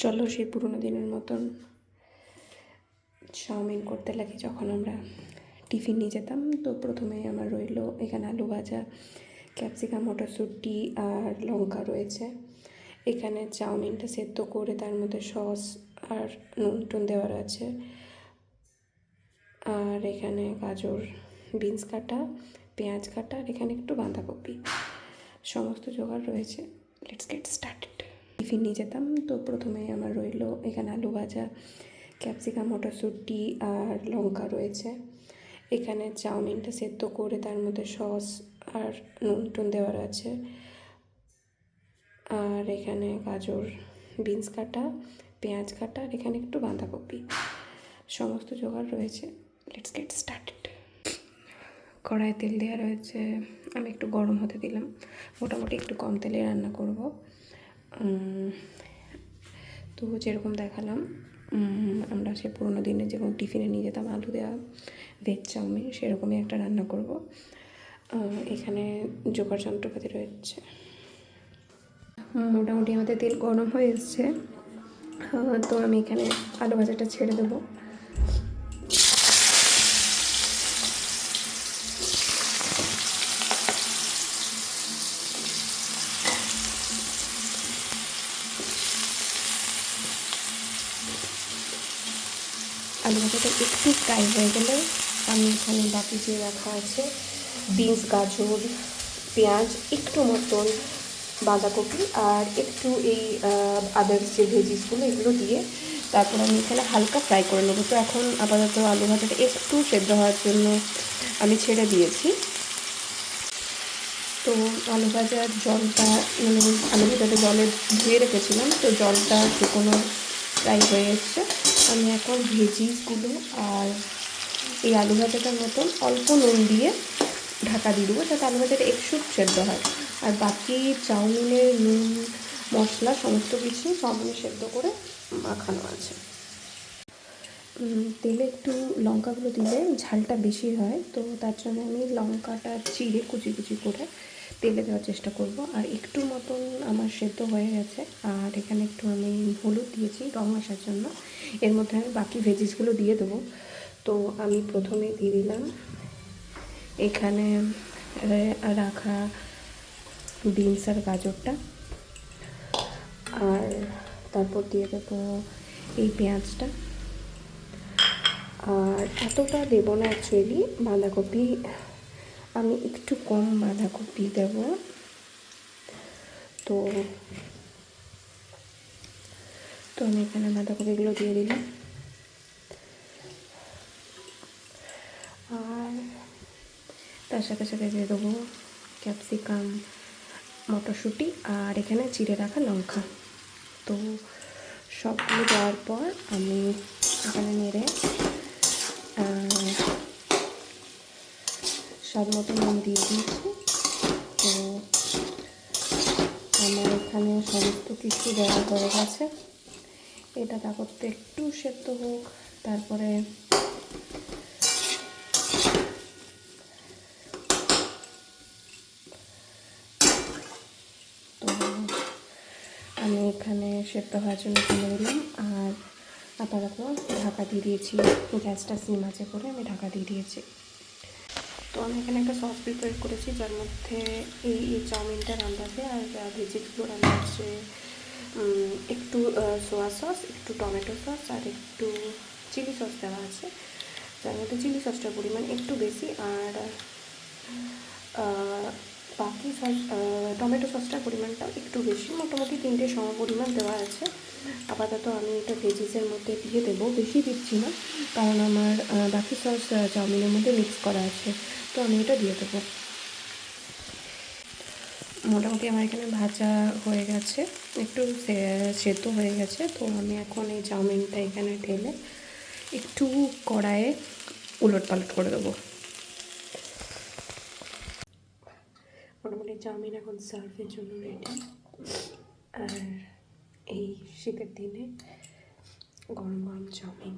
চলো সেই পুরোনো দিনের মতন চাউমিন করতে লাগি। যখন আমরা টিফিন নিয়ে যেতাম, তো প্রথমে আমার রইলো এখানে আলু ভাজা, ক্যাপসিকাম, মটরশুঁটি আর লঙ্কা রয়েছে। এখানে চাউমিনটা সেদ্ধ করে তার মধ্যে সস আর নুন টুন দেওয়ার আছে। আর এখানে গাজর, বিনস কাটা, পেঁয়াজ কাটা, আর এখানে একটু বাঁধাকপি, সমস্ত জোগাড় রয়েছে। Let's get started. টিফিন নিয়ে যেতাম, তো প্রথমে আমার রইলো এখানে আলু ভাজা, ক্যাপসিকাম, মটরশুঁটি আর লঙ্কা রয়েছে। এখানে চাউমিনটা সেদ্ধ করে তার মধ্যে সস আর নুন টুন দেওয়ার আছে। আর এখানে গাজর, বিনস কাটা, পেঁয়াজ কাটা, আর এখানে একটু বাঁধাকপি, সমস্ত জোগাড় রয়েছে। Let's get started. কড়াই তেল দেওয়া রয়েছে, আমি একটু গরম হতে দিলাম। মোটামুটি একটু কম তেলে রান্না করব। তো যেরকম দেখালাম, আমরা সে পুরোনো দিনে যেরকম টিফিনে নিয়ে যেতাম আলু দেওয়া ভেজ চাউমিন, সেরকমই একটা রান্না করব। এখানে জোগাড় যন্ত্রপাতি রয়েছে। মোটামুটি আমাদের তেল গরম হয়ে এসছে, তো আমি এখানে আলু ভাজাটা ছেড়ে দেবো। আলু ভাজাটা একটু ফ্রাই হয়ে গেলে আমি এখানে বাকি যে রাখা আছে বিনস, গাজর, পেঁয়াজ, একটু মতন বাঁধাকপি আর একটু এই আদার্স যে ভেজিসগুলো, এগুলো দিয়ে তারপর আমি এখানে হালকা ফ্রাই করে নেবো। তো এখন আপাতত আলু ভাজাটা একটু সেদ্ধ হওয়ার জন্য আমি ছেড়ে দিয়েছি। তো আলু ভাজার জলটা, আলু ভাজাটা জলে ধুয়ে রেখেছিলাম, তো জলটা শুকনো ফ্রাই হয়ে এসছে। আমি এখন ভেজিসগুলো আর এই আলু ভাজাটার মতন অল্প নুন দিয়ে ঢাকা দিয়ে দেবো, যাতে আলু ভাজাটা একটু সেদ্ধ হয়। আর বাকি চাউমিনের নুন, মশলা সমস্ত কিছু চাউমিনে সেদ্ধ করে মাখানো আছে। তেলে একটু লঙ্কাগুলো দিলে ঝালটা বেশি হয়, তো তার জন্য আমি লঙ্কাটা চিড়ে কুচি কুচি করে তেলে দেওয়ার চেষ্টা করব। আর একটু মতন আমার সেদ্ধ হয়ে গেছে, আর এখানে একটু আমি হলুদ দিয়েছি রং আসার জন্য। এর মধ্যে আমি বাকি ভেজিসগুলো দিয়ে দেবো। তো আমি প্রথমে দিয়ে দিলাম এখানে রাখা বিনস আর গাজরটা, আর তারপর দিয়ে দেবো এই পেঁয়াজটা। আর এতটা দেবো না অ্যাকচুয়ালি, বাঁধাকপি আমি একটু কম বাঁধাকপি দেব। তো আমি এখানে বাঁধাকপিগুলো দিয়ে দিলাম। আর তার সাথে সাথে দিয়ে দেবো ক্যাপসিকাম, মটরশুঁটি আর এখানে চিড়ে রাখা লঙ্কা। তো সবগুলো দেওয়ার পর আমি এখানে নেড়ে স্বাদ মতো নুন দিয়ে দিয়েছি। তো আমার এখানে সমস্ত কিছু দেওয়া হয়ে গেছে। এটা তা করতে একটু সেদ্ধ হোক, তারপরে তো আমি এখানে সেদ্ধ হওয়ার জন্য তুলে দিলাম। আর আপাতত ঢাকা দিয়ে দিয়েছি, গ্যাসটা সিম আছে করে আমি ঢাকা দিয়ে দিয়েছি। তো আমি এখানে একটা সস প্রিপেয়ার করেছি, যার মধ্যে এই চাউমিনটা রান্নাবে আর ভেজিগুলো রান্না হচ্ছে। একটু সোয়া সস, একটু টমেটো সস আর একটু চিলি সস দেওয়া আছে, যার মধ্যে চিলি সসটার পরিমাণ একটু বেশি। আর বাকি সস, টমেটো সসটার পরিমাণটাও একটু বেশি। মোটামুটি 3টে সম পরিমাণ দেওয়া আছে। আপাতত আমি এটা ভেজিসের মধ্যে দিয়ে দেবো, বেশি দিচ্ছি না, কারণ আমার বাকি সস চাউমিনের মধ্যে মিক্স করা আছে, তো আমি এটা দিয়ে দেবো। মোটামুটি আমার এখানে ভাজা হয়ে গেছে, একটু সেদ্ধ হয়ে গেছে। তো আমি এখন এই চাউমিনটা এখানে ঢেলে একটু কড়াইয়ে উলট পালট করে দেবো। মোটামুটি চাউমিন এখন সার্ভের জন্য রেডি। আর এই শীতের দিনে গরম গরম চাউমিন।